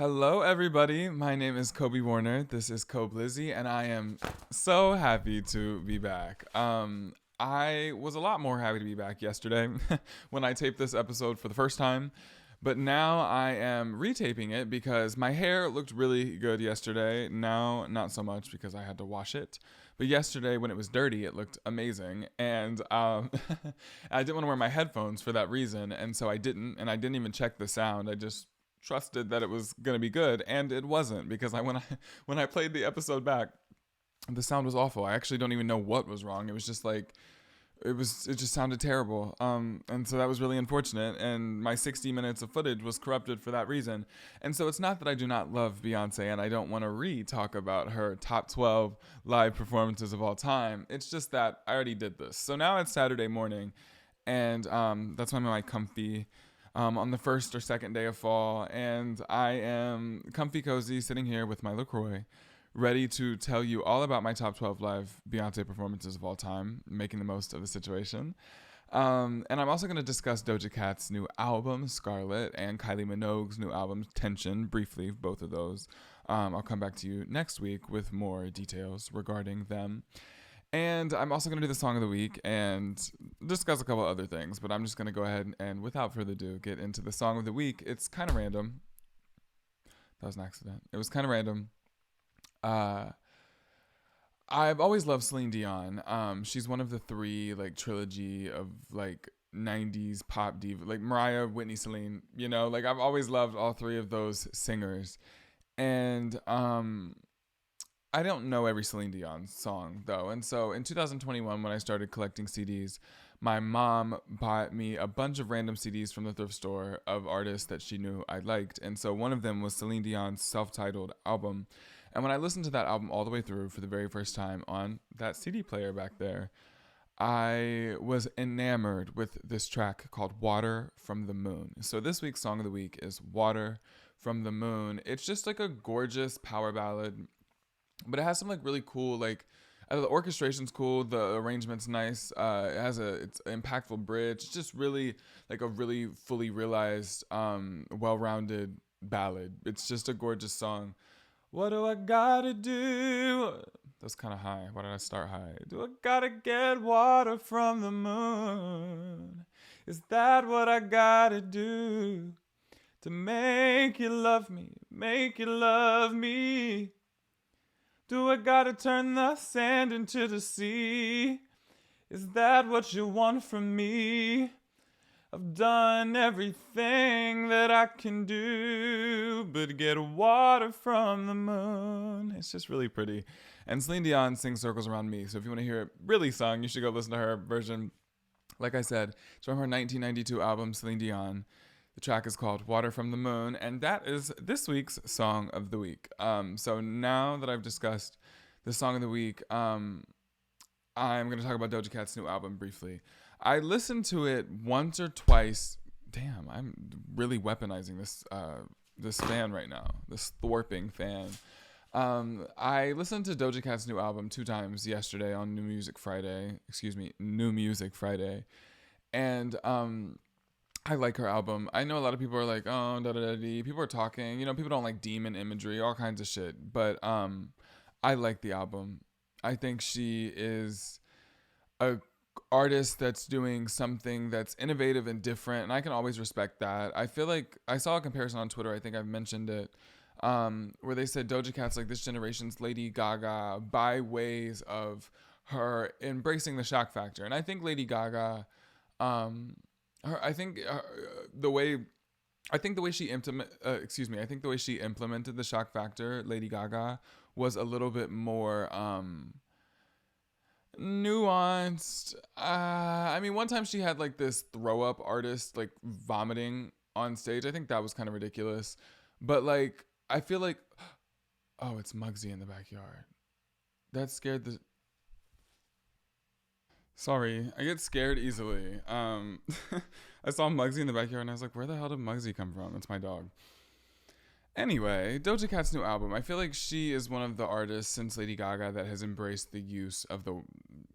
Hello, everybody. My name is Kobe Warner. This is koblizzy, and I am so happy to be back. I was a lot more happy to be back yesterday when I taped this episode for the first time, but now I am retaping it because my hair looked really good yesterday. Now, not so much because I had to wash it, but yesterday when it was dirty, it looked amazing, and I didn't want to wear my headphones for that reason, and so I didn't, and I didn't even check the sound. I just trusted that it was gonna be good, and it wasn't because when I played the episode back, the sound was awful. I actually don't even know what was wrong. It was just like it just sounded terrible. And so that was really unfortunate. And my 60 minutes of footage was corrupted for that reason. And so it's not that I do not love Beyonce and I don't want to talk about her top 12 live performances of all time. It's just that I already did this. So now it's Saturday morning, and that's why I'm in my comfy on the first or second day of fall, and I am comfy cozy sitting here with my LaCroix, ready to tell you all about my top 12 live Beyonce performances of all time, making the most of the situation. And I'm also going to discuss Doja Cat's new album, Scarlet, and Kylie Minogue's new album, Tension, briefly, both of those. I'll come back to you next week with more details regarding them. And I'm also going to do the song of the week and discuss a couple other things, but I'm just going to go ahead and, without further ado, get into the song of the week. It's kind of random. That was an accident. It was kind of random. I've always loved Celine Dion. She's one of the three, trilogy of, 90s pop diva, like Mariah, Whitney, Celine, I've always loved all three of those singers. And, I don't know every Celine Dion song, though. And so in 2021, when I started collecting CDs, my mom bought me a bunch of random CDs from the thrift store of artists that she knew I liked. And so one of them was Celine Dion's self-titled album. And when I listened to that album all the way through for the very first time on that CD player back there, I was enamored with this track called Water from the Moon. So this week's song of the week is Water from the Moon. It's just like a gorgeous power ballad, but it has some really cool, the orchestration's cool, the arrangement's nice, it's an impactful bridge. It's just really a really fully realized, well-rounded ballad. It's just a gorgeous song. What do I gotta do? That's kind of high. Why did I start high? Do I gotta get water from the moon? Is that what I gotta do to make you love me, make you love me? Do I gotta turn the sand into the sea? Is that what you want from me? I've done everything that I can do but get water from the moon. It's just really pretty. And Celine Dion sings Circles Around Me, so if you want to hear it really sung, you should go listen to her version. Like I said, it's from her 1992 album, Celine Dion. The track is called Water from the Moon, and that is this week's Song of the Week. So now that I've discussed the Song of the Week, I'm going to talk about Doja Cat's new album briefly. I listened to it once or twice. Damn, I'm really weaponizing this fan right now, this thwarping fan. I listened to Doja Cat's new album 2 times yesterday on New Music Friday, and I like her album. I know a lot of people are like, oh, da-da-da-dee. People are talking. People don't like demon imagery, all kinds of shit. But I like the album. I think she is a artist that's doing something that's innovative and different, and I can always respect that. I feel like I saw a comparison on Twitter. I think I've mentioned it, where they said Doja Cat's like this generation's Lady Gaga by ways of her embracing the shock factor. And I think Lady Gaga, I think the way she implemented the shock factor, Lady Gaga, was a little bit more nuanced. One time she had this throw up artist vomiting on stage. I think that was kind of ridiculous. But I feel like, oh, it's Muggsy in the backyard. That scared the. Sorry, I get scared easily. I saw Muggsy in the backyard and I was like, where the hell did Muggsy come from? It's my dog. Anyway, Doja Cat's new album. I feel like she is one of the artists since Lady Gaga that has embraced the use of the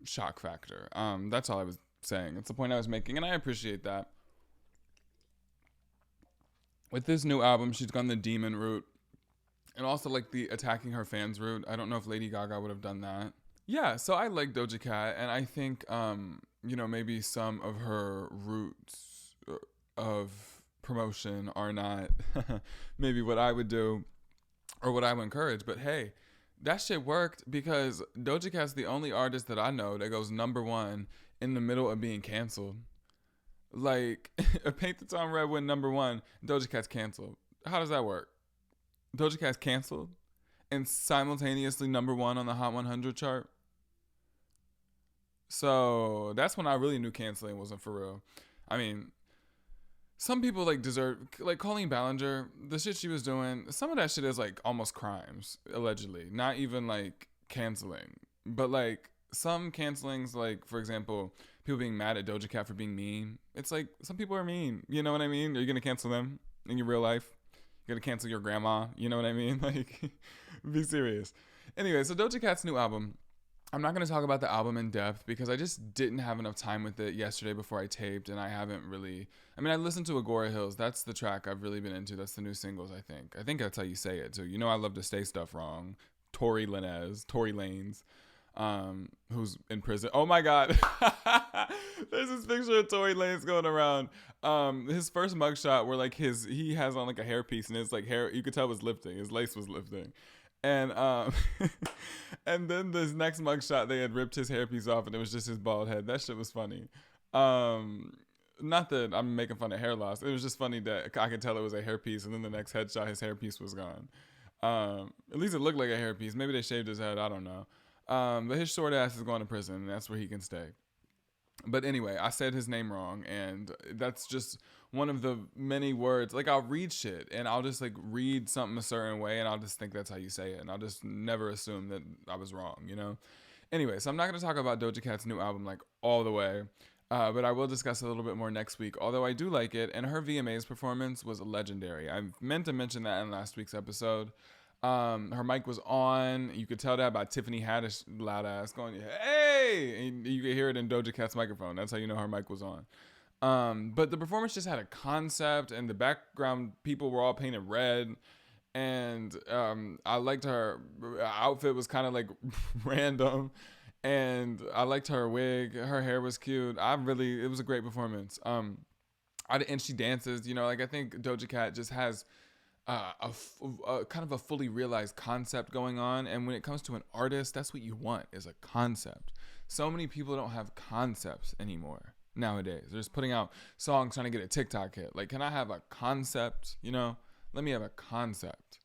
shock factor. That's all I was saying. It's the point I was making, and I appreciate that. With this new album, she's gone the demon route. And also like the attacking her fans route. I don't know if Lady Gaga would have done that. Yeah, so I like Doja Cat, and I think maybe some of her routes of promotion are not maybe what I would do or what I would encourage. But hey, that shit worked because Doja Cat's the only artist that I know that goes number one in the middle of being canceled. Like, Paint the Town Red went number one, Doja Cat's canceled. How does that work? Doja Cat's canceled and simultaneously number one on the Hot 100 chart. So that's when I really knew canceling wasn't for real. I mean, some people like deserve, like Colleen Ballinger, the shit she was doing, some of that shit is like almost crimes, allegedly. Not even like canceling, but like some cancelings, like for example, people being mad at Doja Cat for being mean. It's like some people are mean. You know what I mean? Are you gonna cancel them in your real life? You're gonna cancel your grandma? You know what I mean? Like, be serious. Anyway, so Doja Cat's new album. I'm not going to talk about the album in depth because I just didn't have enough time with it yesterday before I taped, and I haven't really... I mean, I listened to Agora Hills. That's the track I've really been into. That's the new singles, I think. I think that's how you say it, too. You know I love to say stuff wrong. Tory Lanez, who's in prison. Oh, my God. There's this picture of Tory Lanez going around. His first mugshot where, like, he has on, like, a hairpiece, and his, like, hair... You could tell was lifting. His lace was lifting. And and then this next mugshot, they had ripped his hairpiece off, and it was just his bald head. That shit was funny. Not that I'm making fun of hair loss. It was just funny that I could tell it was a hairpiece, and then the next headshot, his hairpiece was gone. At least it looked like a hairpiece. Maybe they shaved his head. I don't know. But his short ass is going to prison, and that's where he can stay. But anyway, I said his name wrong, and that's just one of the many words. Like, I'll read shit, and I'll just, like, read something a certain way, and I'll just think that's how you say it, and I'll just never assume that I was wrong, you know? Anyway, so I'm not going to talk about Doja Cat's new album, like, all the way, but I will discuss a little bit more next week, although I do like it, and her VMAs performance was legendary. I meant to mention that in last week's episode. Her mic was on. You could tell that by Tiffany Haddish loud ass going, hey! And you could hear it in Doja Cat's microphone. That's how you know her mic was on. But the performance just had a concept, and the background people were all painted red. And I liked her outfit was kind of like random. And I liked her wig. Her hair was cute. It was a great performance. And she dances, you know, like I think Doja Cat just has a kind of a fully realized concept going on, and when it comes to an artist, that's what you want, is a concept. So many people don't have concepts anymore nowadays. They're just putting out songs trying to get a TikTok hit. Like, can I have a concept? You know, let me have a concept.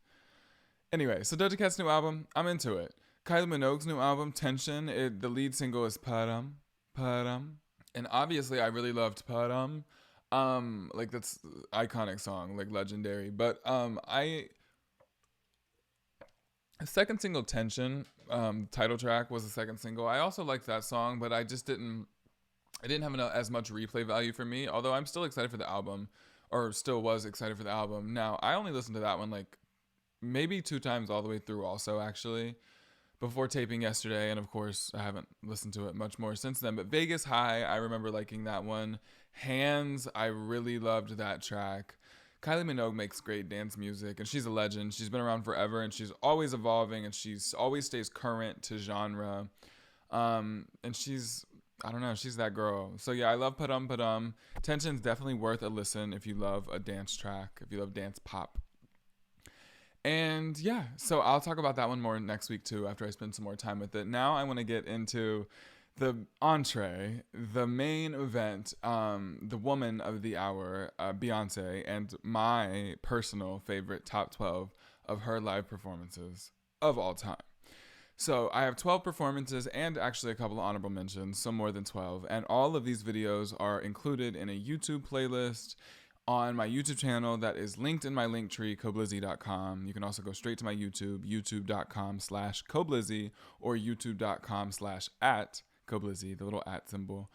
Anyway, so Doja Cat's new album, I'm into it. Kylie Minogue's new album, Tension, the lead single is Padam, and obviously I really loved Padam. Like, that's iconic song, like legendary. But second single, Tension, title track was the second single. I also liked that song, but I didn't have as much replay value for me, although I'm still excited for the album, or still was excited for the album. Now, I only listened to that one like maybe 2 times all the way through also, actually, before taping yesterday, and of course I haven't listened to it much more since then. But Vegas High, I remember liking that one. Hands, I really loved that track. Kylie Minogue makes great dance music, and she's a legend. She's been around forever, and she's always evolving, and she's always stays current to genre. And she's, I don't know, she's that girl. So yeah, I love Padum Padum. Tension's definitely worth a listen if you love a dance track, if you love dance pop. And yeah, so I'll talk about that one more next week too, after I spend some more time with it. Now I want to get into the entree, the main event, the woman of the hour, Beyoncé, and my personal favorite top 12 of her live performances of all time. So I have 12 performances and actually a couple of honorable mentions, so more than 12. And all of these videos are included in a YouTube playlist on my YouTube channel that is linked in my link tree, koblizzy.com. You can also go straight to my YouTube, youtube.com/koblizzy or youtube.com/@koblizzy, the little @ symbol.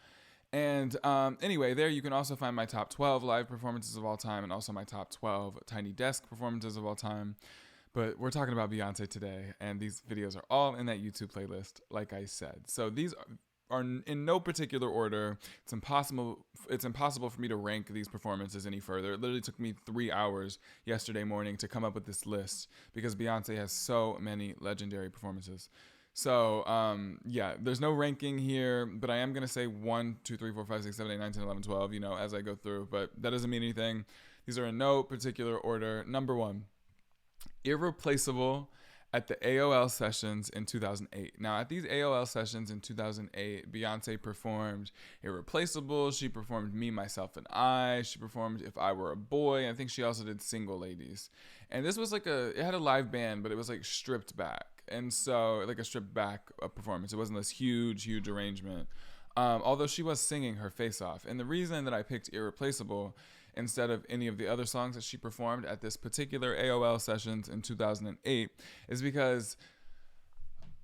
And anyway, there you can also find my top 12 live performances of all time and also my top 12 Tiny Desk performances of all time. But we're talking about Beyoncé today, and these videos are all in that YouTube playlist, like I said. So these are in no particular order. It's impossible. It's impossible for me to rank these performances any further. It literally took me 3 hours yesterday morning to come up with this list because Beyonce has so many legendary performances. So, yeah, there's no ranking here, but I am going to say 1, 2, 3, 4, 5, 6, 7, 8, 9, 10, 11, 12, as I go through, but that doesn't mean anything. These are in no particular order. Number 1, Irreplaceable at the AOL sessions in 2008. Now, at these AOL sessions in 2008, Beyonce performed Irreplaceable. She performed Me, Myself, and I. She performed If I Were a Boy. I think she also did Single Ladies. And this was it had a live band, but it was stripped back. And so, a stripped back performance. It wasn't this huge arrangement. Although she was singing her face off. And the reason that I picked Irreplaceable instead of any of the other songs that she performed at this particular AOL sessions in 2008 is because,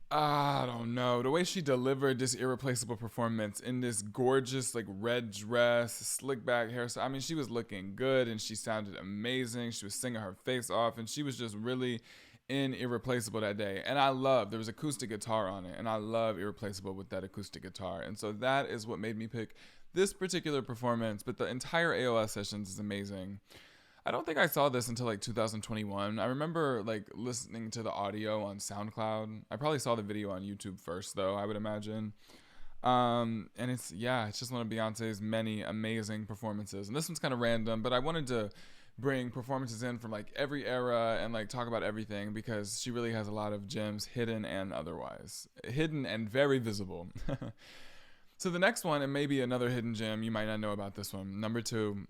I don't know, the way she delivered this Irreplaceable performance in this gorgeous red dress, slick back hairstyle. I mean, she was looking good and she sounded amazing. She was singing her face off and she was just really in Irreplaceable that day. And there was acoustic guitar on it, and I love Irreplaceable with that acoustic guitar. And so that is what made me pick this particular performance, but the entire AOS sessions is amazing. I don't think I saw this until 2021. I remember listening to the audio on SoundCloud. I probably saw the video on YouTube first though, I would imagine. And it's just one of Beyonce's many amazing performances. And this one's kind of random, but I wanted to bring performances in from every era and talk about everything because she really has a lot of gems, hidden and otherwise. Hidden and very visible. So the next one, and maybe another hidden gem, you might not know about this one. Number 2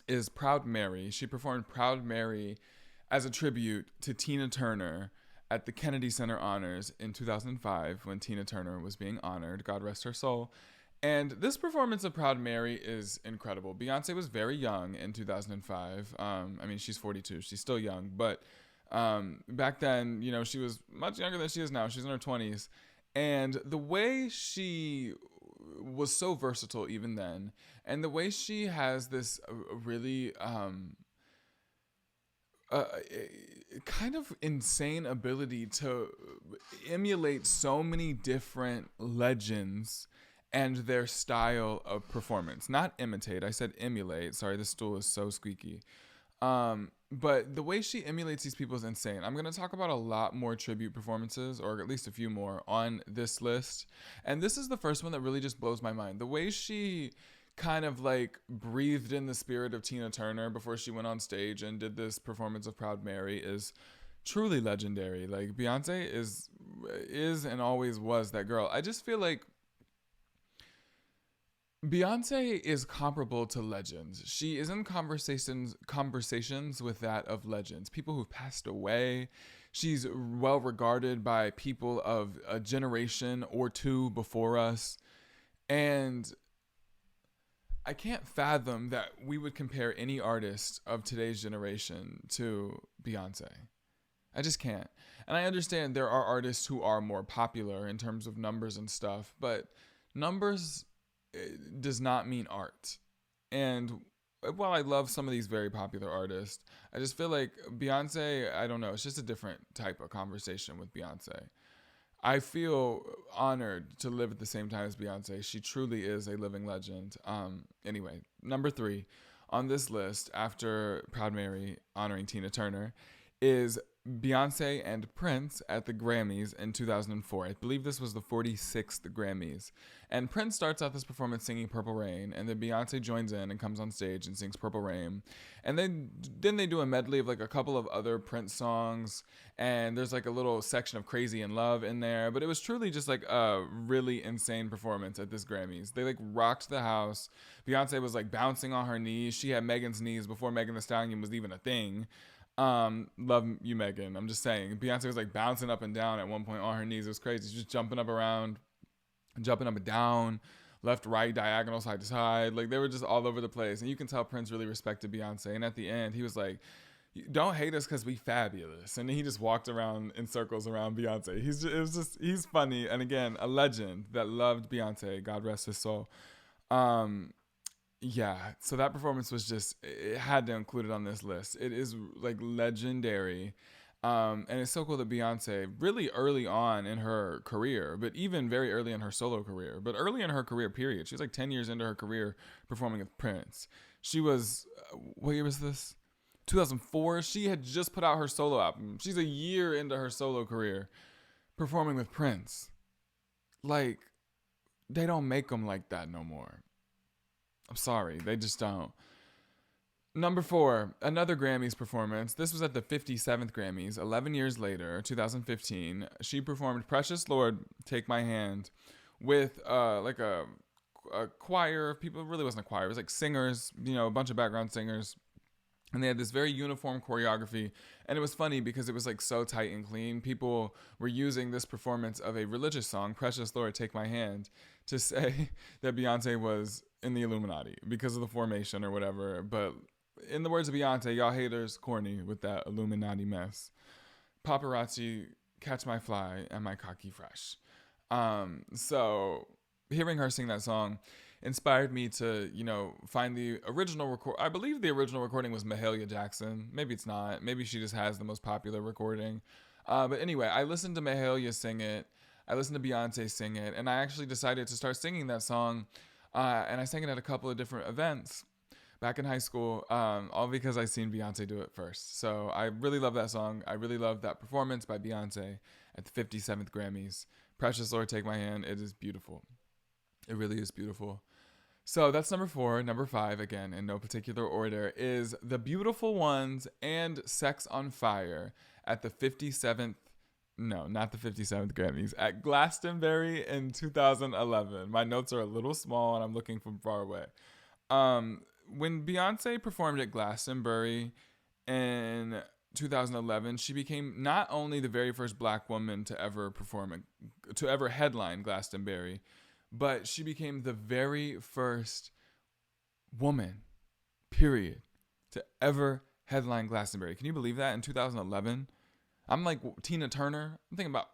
is Proud Mary. She performed Proud Mary as a tribute to Tina Turner at the Kennedy Center Honors in 2005 when Tina Turner was being honored. God rest her soul. And this performance of Proud Mary is incredible. Beyonce was very young in 2005. I mean, she's 42. She's still young. But back then, she was much younger than she is now. She's in her 20s. And the way she was so versatile even then, and the way she has this really kind of insane ability to emulate so many different legends and their style of performance. Not imitate, I said emulate. Sorry, this stool is so squeaky. But the way she emulates these people is insane. I'm going to talk about a lot more tribute performances, or at least a few more, on this list. And this is the first one that really just blows my mind. The way she kind of breathed in the spirit of Tina Turner before she went on stage and did this performance of Proud Mary is truly legendary. Beyonce is and always was that girl. I just feel like Beyonce is comparable to legends. She is in conversations with that of legends, people who've passed away. She's well regarded by people of a generation or two before us. And I can't fathom that we would compare any artist of today's generation to Beyonce. I just can't. And I understand there are artists who are more popular in terms of numbers and stuff, but numbers does not mean art. And while I love some of these very popular artists, I just feel like Beyonce, I don't know, it's just a different type of conversation with Beyonce. I feel honored to live at the same time as Beyonce. She truly is a living legend. Anyway, number 3 on this list after Proud Mary honoring Tina Turner is Beyonce and Prince at the Grammys in 2004. I believe this was the 46th Grammys. And Prince starts out this performance singing Purple Rain, and then Beyonce joins in and comes on stage and sings Purple Rain. And then they do a medley of a couple of other Prince songs, and there's a little section of Crazy in Love in there. But it was truly just a really insane performance at this Grammys. They rocked the house. Beyonce was bouncing on her knees. She had Megan's knees before Megan Thee Stallion was even a thing. Love you, Megan. I'm just saying. Beyonce was bouncing up and down at one point on her knees. It was crazy. She was just jumping up and down, left, right, diagonal, side to side. They were just all over the place. And you can tell Prince really respected Beyonce. And at the end, he was like, don't hate us because we fabulous. And then he just walked around in circles around Beyonce. He's funny. And again, a legend that loved Beyonce. God rest his soul. Yeah, so that performance was it had to include it on this list. It is legendary. And it's so cool that Beyonce, really early on in her career, but even very early in her solo career, but early in her career, period. She was like 10 years into her career performing with Prince. She was, what year was this? 2004. She had just put out her solo album. She's a year into her solo career performing with Prince. Like, they don't make them like that no more. I'm sorry. They just don't. Number 4, another Grammys performance. This was at the 57th Grammys, 11 years later, 2015. She performed Precious Lord, Take My Hand, with like a choir of people. It really wasn't a choir. It was like singers, a bunch of background singers. And they had this very uniform choreography. And it was funny because it was like so tight and clean. People were using this performance of a religious song, Precious Lord, Take My Hand, to say that Beyonce was in the Illuminati because of the formation or whatever. But in the words of Beyonce, y'all haters corny with that Illuminati mess. Paparazzi catch my fly and my cocky fresh. So hearing her sing that song inspired me to, find the original record. I believe the original recording was Mahalia Jackson. Maybe it's not. Maybe she just has the most popular recording. But anyway, I listened to Mahalia sing it. I listened to Beyonce sing it. And I actually decided to start singing that song. And I sang it at a couple of different events back in high school, all because I seen Beyonce do it first. So I really love that song. I really love that performance by Beyonce at the 57th Grammys. Precious Lord, Take My Hand. It is beautiful. It really is beautiful. So that's number 4. Number 5, again, in no particular order, is The Beautiful Ones and Sex on Fire at the 57th, no, not the 57th Grammys, at Glastonbury in 2011. My notes are a little small and I'm looking from far away. When Beyonce performed at Glastonbury in 2011, she became not only the very first Black woman to ever headline Glastonbury, but she became the very first woman, period, to ever headline Glastonbury. Can you believe that? In 2011, I'm like Tina Turner. I'm thinking about,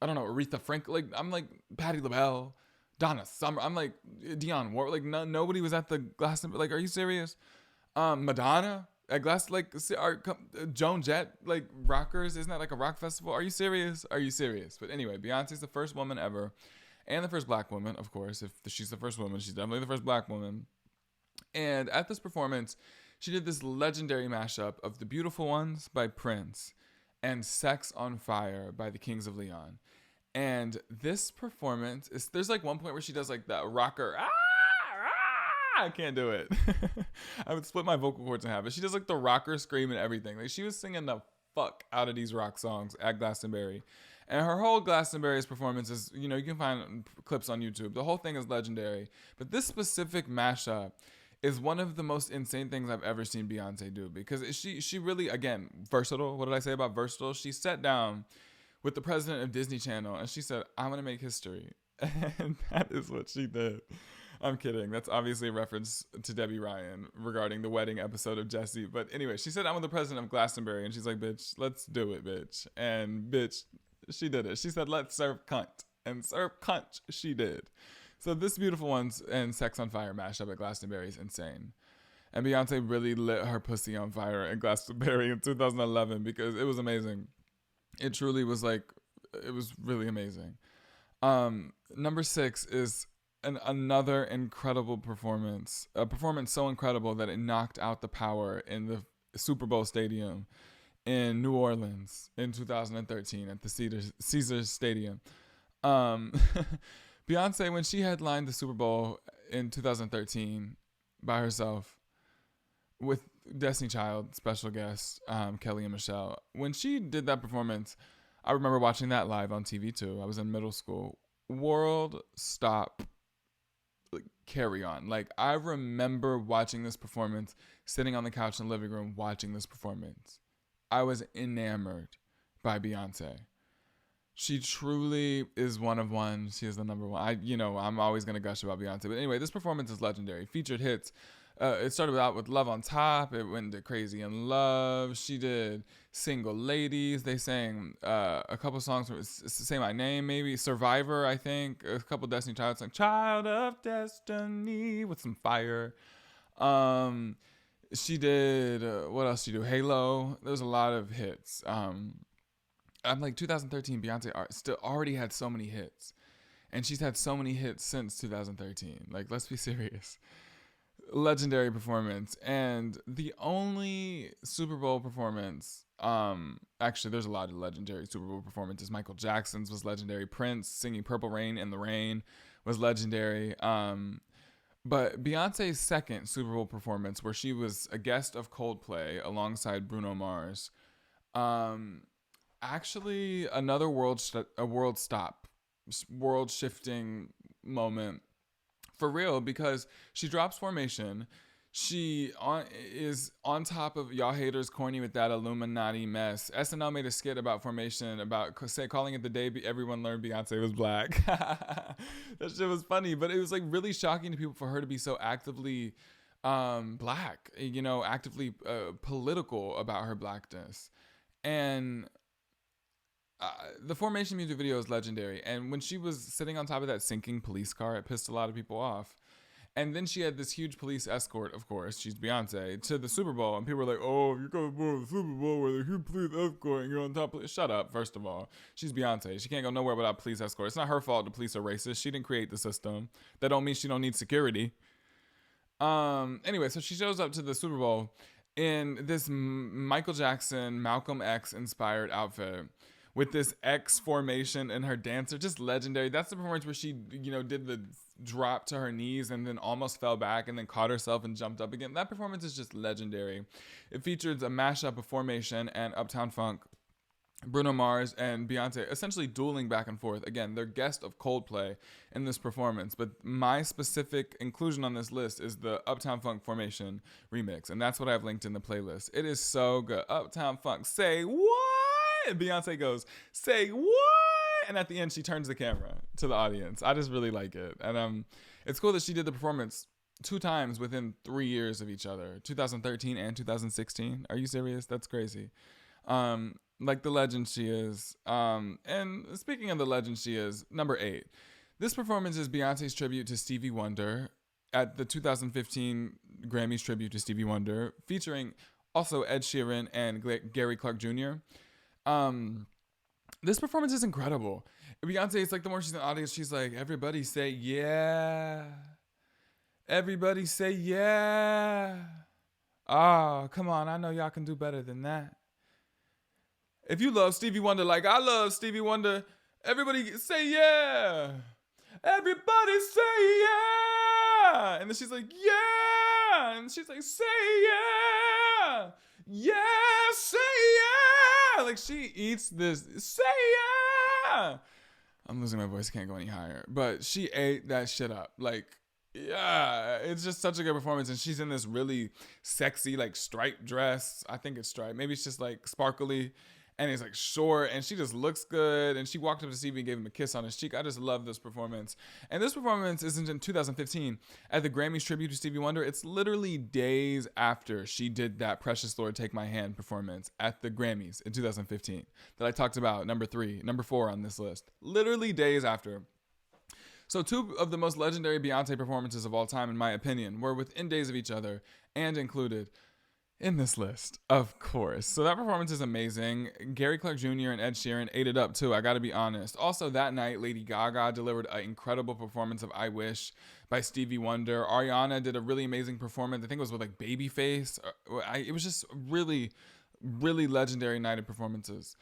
I don't know, Aretha Franklin. I'm like Patti LaBelle, Donna Summer. I'm like Dionne Warwick. Like nobody was at the Glastonbury. Like, are you serious? Madonna at Joan Jett, like rockers. Isn't that like a rock festival? Are you serious? Are you serious? But anyway, Beyonce's the first woman ever. And the first Black woman, of course. If she's the first woman, she's definitely the first Black woman. And at this performance, she did this legendary mashup of The Beautiful Ones by Prince and Sex on Fire by the Kings of Leon. And this performance, there's like one point where she does like that rocker, I can't do it. I would split my vocal cords in half. But she does like the rocker scream and everything. Like she was singing the fuck out of these rock songs at Glastonbury. And her whole Glastonbury's performance is, you can find clips on YouTube. The whole thing is legendary. But this specific mashup is one of the most insane things I've ever seen Beyonce do. Because she really, again, versatile. What did I say about versatile? She sat down with the president of Disney Channel and she said, I'm going to make history. And that is what she did. I'm kidding. That's obviously a reference to Debbie Ryan regarding the wedding episode of Jessie. But anyway, she said, I'm with the president of Glastonbury. And she's like, bitch, let's do it, bitch. And bitch, she did it. She said, let's serve cunt. And serve cunt she did. So this Beautiful Ones and Sex on Fire mashup at Glastonbury is insane. And Beyonce really lit her pussy on fire at Glastonbury in 2011 because it was amazing. It truly was it was really amazing. Number 6 is another incredible performance. A performance so incredible that it knocked out the power in the Superbowl stadium in New Orleans in 2013 at the Caesars Stadium. Beyonce, when she headlined the Super Bowl in 2013 by herself with Destiny Child special guest Kelly and Michelle, when she did that performance, I remember watching that live on TV too. I was in middle school. World stop, carry on. I remember watching this performance, sitting on the couch in the living room watching this performance. I was enamored by Beyonce. She truly is one of one. She is the number one. I'm always going to gush about Beyonce. But anyway, this performance is legendary. Featured hits. It started out with Love on Top. It went to Crazy in Love. She did Single Ladies. They sang a couple songs from Say My Name, maybe. Survivor, I think. A couple Destiny Child songs. Child of Destiny with some fire. She did, what else did she do? Halo. There's a lot of hits. I'm like 2013. Beyonce still already had so many hits, and she's had so many hits since 2013. Like, let's be serious. Legendary performance. And the only Super Bowl performance, actually there's a lot of legendary Super Bowl performances. Michael Jackson's was legendary. Prince singing Purple Rain in the Rain was legendary. But Beyonce's second Super Bowl performance, where she was a guest of Coldplay alongside Bruno Mars, actually another world shifting moment for real, because she drops Formation. She is on top of y'all haters corny with that Illuminati mess. SNL made a skit about Formation, about calling it the day everyone learned Beyonce was black. That shit was funny, but it was like really shocking to people for her to be so actively black, actively political about her blackness. And the Formation music video is legendary. And when she was sitting on top of that sinking police car, it pissed a lot of people off. And then she had this huge police escort, of course, she's Beyonce, to the Super Bowl. And people were like, oh, you're going to the Super Bowl with a huge police escort and you're on top of it. Shut up, first of all. She's Beyonce. She can't go nowhere without police escort. It's not her fault the police are racist. She didn't create the system. That don't mean she don't need security. Anyway, so she shows up to the Super Bowl in this Michael Jackson, Malcolm X inspired outfit, with this X formation and her dancer, just legendary. That's the performance where she, did the drop to her knees and then almost fell back and then caught herself and jumped up again. That performance is just legendary. It features a mashup of Formation and Uptown Funk, Bruno Mars and Beyonce essentially dueling back and forth. Again, they're guest of Coldplay in this performance, but my specific inclusion on this list is the Uptown Funk Formation remix, and that's what I've linked in the playlist. It is so good. Uptown Funk, say what? And Beyonce goes, say what? And at the end, she turns the camera to the audience. I just really like it. And it's cool that she did the performance 2 times within 3 years of each other, 2013 and 2016. Are you serious? That's crazy. Like the legend she is. And speaking of the legend she is, number 8. This performance is Beyonce's tribute to Stevie Wonder at the 2015 Grammys tribute to Stevie Wonder, featuring also Ed Sheeran and Gary Clark Jr. This performance is incredible. Beyonce, it's like the more she's in the audience, she's like, everybody say yeah. Everybody say yeah. Oh, come on. I know y'all can do better than that. If you love Stevie Wonder like I love Stevie Wonder, everybody say yeah. Everybody say yeah. And then she's like, yeah. And she's like, say yeah. Yeah, say yeah. Like she eats this, say yeah. I'm losing my voice, can't go any higher. But she ate that shit up. Like, yeah, it's just such a good performance. And she's in this really sexy, like striped dress. I think it's striped. Maybe it's just like sparkly. And it's like short, and she just looks good. And she walked up to Stevie and gave him a kiss on his cheek. I just love this performance. And this performance isn't in 2015 at the Grammys tribute to Stevie Wonder. It's literally days after she did that Precious Lord Take My Hand performance at the Grammys in 2015 that I talked about, number 4 on this list. Literally days after. So 2 of the most legendary Beyonce performances of all time, in my opinion, were within days of each other and included in this list, of course. So that performance is amazing. Gary Clark Jr. and Ed Sheeran ate it up too, I gotta be honest. Also that night, Lady Gaga delivered an incredible performance of I Wish by Stevie Wonder. Ariana did a really amazing performance. I think it was with like Babyface. It was just really, really legendary night of performances.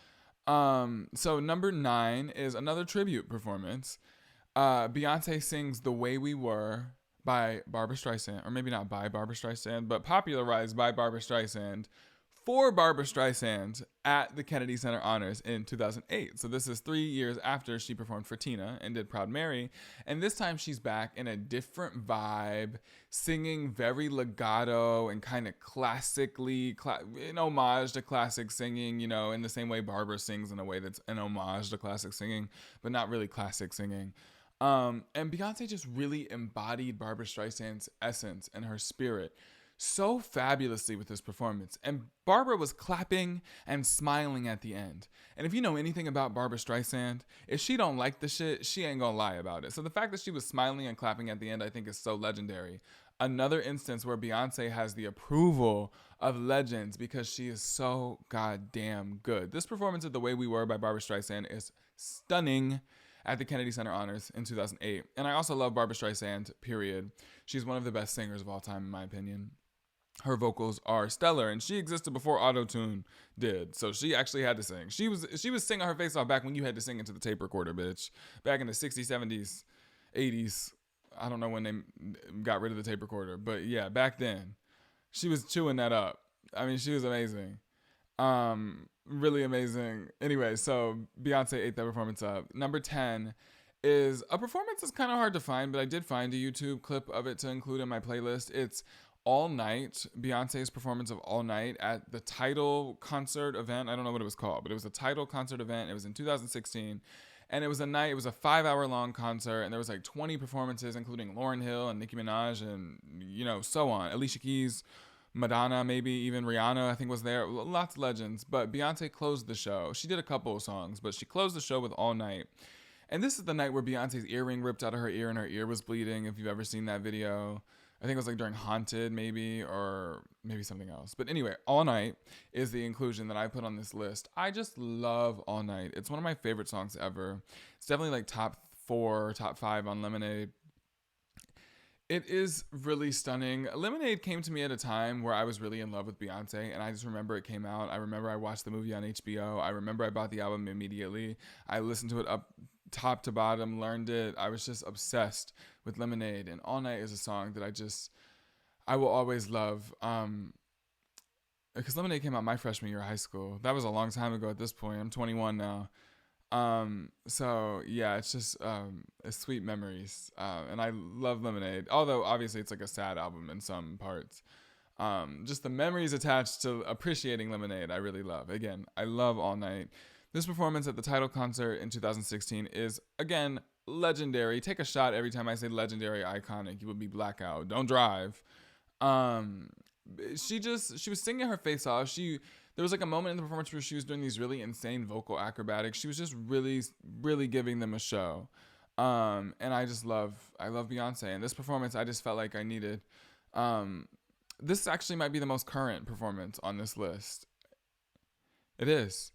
So number 9 is another tribute performance. Beyonce sings The Way We Were by Barbra Streisand, or maybe not by Barbra Streisand, but popularized by Barbra Streisand for Barbra Streisand at the Kennedy Center Honors in 2008. So this is 3 years after she performed for Tina and did Proud Mary. And this time she's back in a different vibe, singing very legato and kind of classically, in homage to classic singing, in the same way Barbra sings in a way that's an homage to classic singing, but not really classic singing. And Beyonce just really embodied Barbra Streisand's essence and her spirit so fabulously with this performance. And Barbra was clapping and smiling at the end. And if you know anything about Barbra Streisand, if she don't like the shit, she ain't gonna lie about it. So the fact that she was smiling and clapping at the end, I think is so legendary. another instance where Beyonce has the approval of legends because she is so goddamn good. This performance of The Way We Were by Barbra Streisand is stunning at the Kennedy Center Honors in 2008. And I also love Barbra Streisand, period. She's one of the best singers of all time, in my opinion. Her vocals are stellar, and she existed before auto-tune did, so she actually had to sing. She was singing her face off back when you had to sing into the tape recorder, bitch. Back in the 60s, 70s, 80s. I don't know when they got rid of the tape recorder, but yeah, back then, she was chewing that up. I mean, she was amazing. Really amazing. Anyway, so Beyonce ate that performance up. Number 10 is a performance that's kind of hard to find, but I did find a YouTube clip of it to include in my playlist. It's All Night, Beyonce's performance of All Night at the TIDAL concert event. I don't know what it was called, but it was a TIDAL concert event. It was in 2016. And it was a 5-hour long concert, and there was like 20 performances, including Lauryn Hill and Nicki Minaj and, so on. Alicia Keys, Madonna, maybe even Rihanna, I think was there. Lots of legends. But Beyonce closed the show. She did a couple of songs, but she closed the show with All Night. And this is the night where Beyonce's earring ripped out of her ear and her ear was bleeding, if you've ever seen that video. I think it was like during Haunted, maybe, or maybe something else. But anyway, All Night is the inclusion that I put on this list. I just love All Night. It's one of my favorite songs ever. It's definitely like top 4, top 5 on Lemonade. It is really stunning. Lemonade came to me at a time where I was really in love with Beyonce, and I just remember it came out. I remember I watched the movie on HBO. I remember I bought the album immediately. I listened to it up top to bottom, learned it. I was just obsessed with Lemonade, and All Night is a song that I will always love. Because Lemonade came out my freshman year of high school. That was a long time ago at this point. I'm 21 now. So yeah, it's just it's sweet memories. And I love Lemonade. Although obviously it's like a sad album in some parts. Just the memories attached to appreciating Lemonade I really love. Again, I love All Night. This performance at the TIDAL concert in 2016 is, again, legendary. Take a shot every time I say legendary, iconic. You would be blackout. Don't drive. She was singing her face off. There was like a moment in the performance where she was doing these really insane vocal acrobatics. She was just really, really giving them a show. And I love Beyonce. And this performance, I just felt like I needed. This actually might be the most current performance on this list. It is.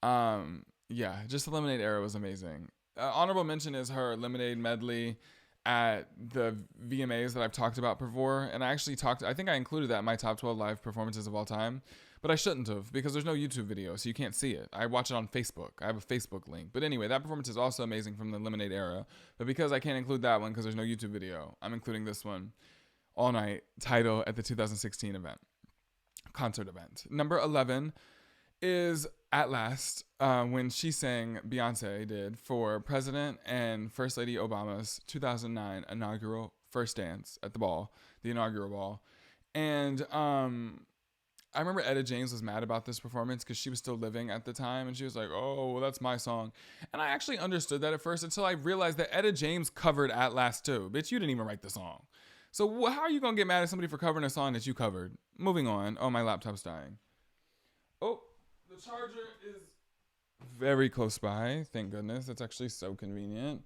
Yeah, just the Lemonade era was amazing. Honorable mention is her Lemonade medley at the VMAs that I've talked about before. And I think I included that in my top 12 live performances of all time. But I shouldn't have, because there's no YouTube video, so you can't see it. I watch it on Facebook. I have a Facebook link. But anyway, that performance is also amazing from the Lemonade era. But because I can't include that one because there's no YouTube video, I'm including this one, All Night, TIDAL at the 2016 concert event. Number 11 is At Last, when she sang, Beyonce did, for President and First Lady Obama's 2009 inaugural first dance at the inaugural ball. And I remember Etta James was mad about this performance because she was still living at the time, and she was like, oh, well, that's my song. And I actually understood that at first until I realized that Etta James covered At Last too. Bitch, you didn't even write the song. So how are you going to get mad at somebody for covering a song that you covered? Moving on. Oh, my laptop's dying. Oh, the charger is very close by. Thank goodness. That's actually so convenient.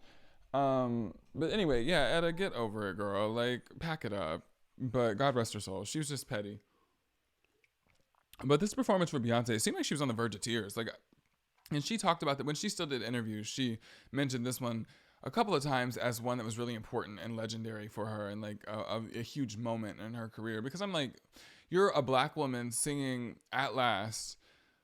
But anyway, yeah, Etta, get over it, girl. Like, pack it up. But God rest her soul. She was just petty. But this performance for Beyonce, it seemed like she was on the verge of tears. Like, and she talked about that when she still did interviews. She mentioned this one a couple of times as one that was really important and legendary for her, and like a huge moment in her career. Because I'm like, you're a black woman singing At Last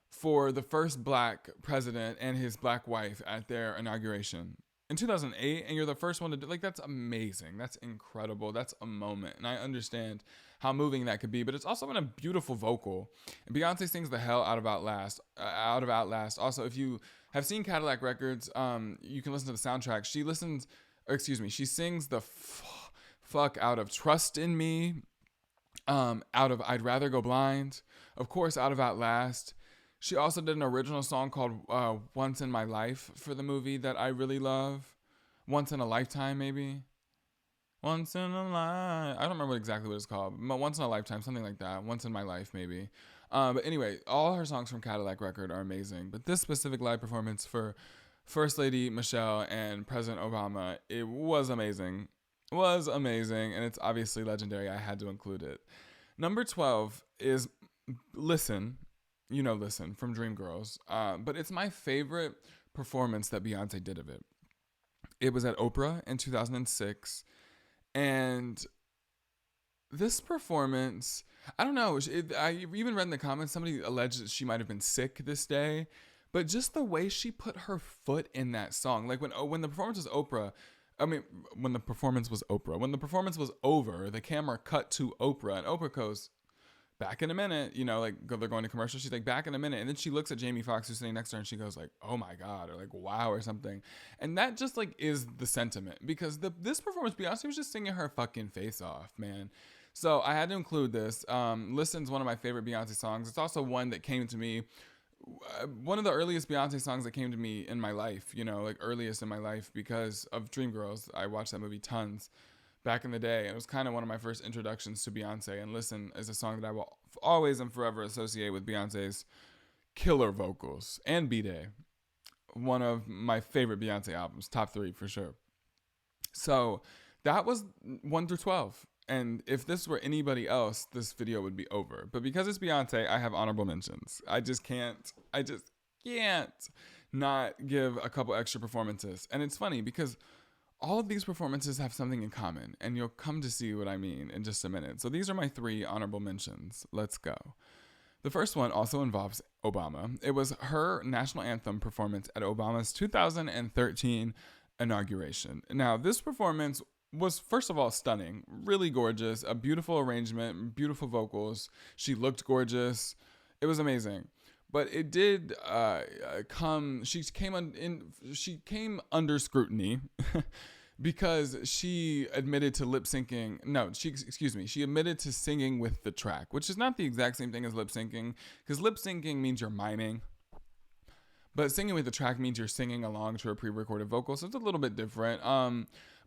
for the first black president and his black wife at their inauguration in 2008, and you're the first one to do, like, that's amazing. That's incredible. That's a moment. And I understand how moving that could be, but it's also been a beautiful vocal. And Beyonce sings the hell out of Outlast. Also, if you have seen Cadillac Records, you can listen to the soundtrack. She sings the fuck out of Trust in Me, out of I'd Rather Go Blind, of course, out of Outlast. She also did an original song called Once in My Life for the movie that I really love. Once in a Lifetime, maybe. Once in a life. I don't remember exactly what it's called. Once in a Lifetime, something like that. Once in My Life, maybe. But anyway, all her songs from Cadillac Record are amazing. But this specific live performance for First Lady Michelle and President Obama, it was amazing. was amazing, and it's obviously legendary. I had to include it. Number 12 is Listen. You know Listen from Dreamgirls. But it's my favorite performance that Beyonce did of it. It was at Oprah in 2006. And this performance, I don't know. I even read in the comments, somebody alleged that she might have been sick this day. But just the way she put her foot in that song. Like when the performance was Oprah, when the performance was Oprah. When the performance was over, the camera cut to Oprah, and Oprah goes, back in a minute, like they're going to commercial. She's like, back in a minute. And then she looks at Jamie Foxx, who's sitting next to her, and she goes like, oh my God, or like, wow, or something. And that just like is the sentiment, because this performance, Beyonce was just singing her fucking face off, man. So I had to include this. Listen's one of my favorite Beyonce songs. It's also one that came to me, one of the earliest Beyonce songs that came to me in my life, like earliest in my life because of Dreamgirls. I watched that movie tons back in the day. It was kind of one of my first introductions to Beyonce, and Listen is a song that I will always and forever associate with Beyonce's killer vocals and B-Day. One of my favorite Beyonce albums, top 3 for sure. So that was 1 through 12. And if this were anybody else, this video would be over. But because it's Beyonce, I have honorable mentions. I just can't not give a couple extra performances. And it's funny because all of these performances have something in common, and you'll come to see what I mean in just a minute. So these are my 3 honorable mentions. Let's go. The first one also involves Obama. It was her national anthem performance at Obama's 2013 inauguration. Now, this performance was, first of all, stunning, really gorgeous, a beautiful arrangement, beautiful vocals. She looked gorgeous. It was amazing. But it did she came under scrutiny because she admitted to she admitted to singing with the track, which is not the exact same thing as lip syncing, because lip syncing means you're miming. But singing with the track means you're singing along to a pre-recorded vocal, so it's a little bit different.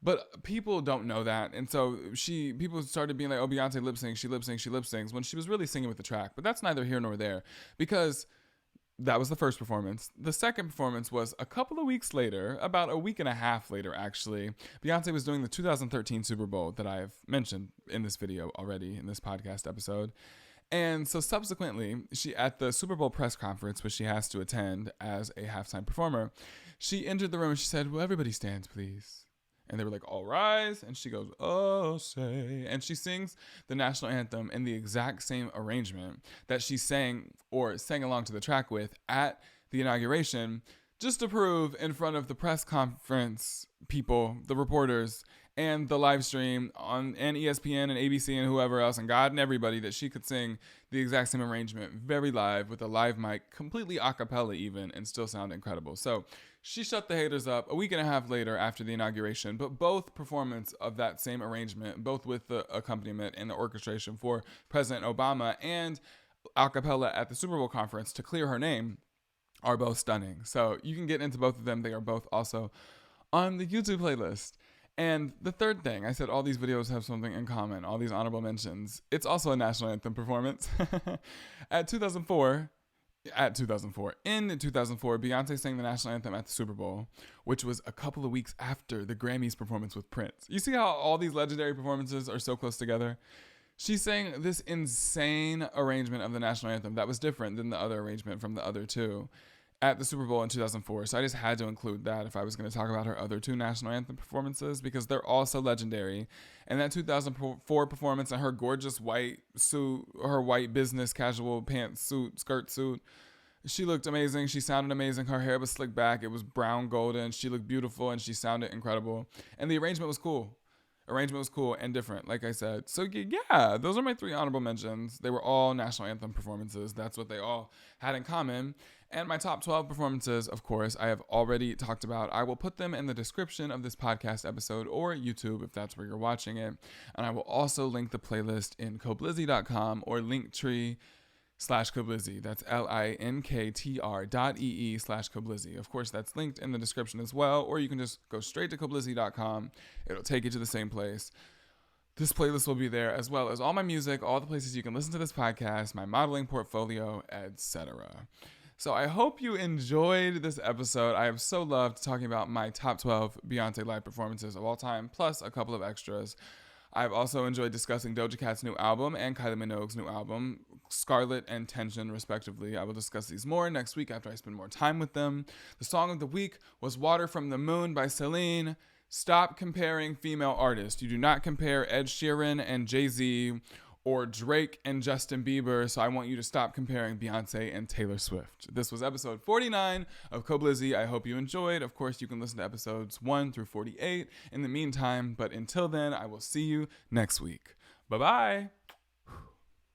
But people don't know that, and so people started being like, "Oh, Beyonce lip syncs, she lip syncs," when she was really singing with the track. But that's neither here nor there, because that was the first performance. The second performance was a couple of weeks later, about a week and a half later, actually. Beyonce was doing the 2013 Super Bowl that I have mentioned in this video already in this podcast episode. And so subsequently, she, at the Super Bowl press conference, which she has to attend as a halftime performer, she entered the room and she said, "Will everybody stand, please?" And they were like, "All rise." And she goes, "Oh, say." And she sings the national anthem in the exact same arrangement that she sang along to the track with at the inauguration, just to prove in front of the press conference people, the reporters, and the live stream and ESPN and ABC and whoever else and God and everybody that she could sing the exact same arrangement, very live, with a live mic, completely a cappella even, and still sound incredible. So she shut the haters up a week and a half later after the inauguration, but both performance of that same arrangement, both with the accompaniment and the orchestration for President Obama and a cappella at the Super Bowl conference to clear her name, are both stunning. So you can get into both of them. They are both also on the YouTube playlist. And the third thing, I said all these videos have something in common, all these honorable mentions. It's also a national anthem performance. In 2004, Beyonce sang the national anthem at the Super Bowl, which was a couple of weeks after the Grammys performance with Prince. You see how all these legendary performances are so close together? She sang this insane arrangement of the national anthem that was different than the other arrangement from the other two at the Super Bowl in 2004. So I just had to include that if I was going to talk about her other 2 national anthem performances, because they're all so legendary. And that 2004 performance and her gorgeous white suit, her white business casual pants suit, skirt suit, she looked amazing. She sounded amazing. Her hair was slicked back. It was brown golden. She looked beautiful and she sounded incredible. And the arrangement was cool. And different, like I said. So yeah, those are my 3 honorable mentions. They were all national anthem performances. That's what they all had in common. And my top 12 performances, of course, I have already talked about. I will put them in the description of this podcast episode or YouTube if that's where you're watching it. And I will also link the playlist in koblizzy.com or linktree/koblizzy. That's linktr.ee/koblizzy. Of course, that's linked in the description as well. Or you can just go straight to koblizzy.com. It'll take you to the same place. This playlist will be there, as well as all my music, all the places you can listen to this podcast, my modeling portfolio, etc. So I hope you enjoyed this episode. I have so loved talking about my top 12 Beyonce live performances of all time, plus a couple of extras. I've also enjoyed discussing Doja Cat's new album and Kylie Minogue's new album, Scarlet and Tension, respectively. I will discuss these more next week after I spend more time with them. The song of the week was Water from the Moon by Celine. Stop comparing female artists. You do not compare Ed Sheeran and Jay-Z or Drake and Justin Bieber, so I want you to stop comparing Beyonce and Taylor Swift. This was episode 49 of Koblizzy. I hope you enjoyed. Of course, you can listen to episodes 1 through 48 in the meantime, but until then, I will see you next week. Bye-bye.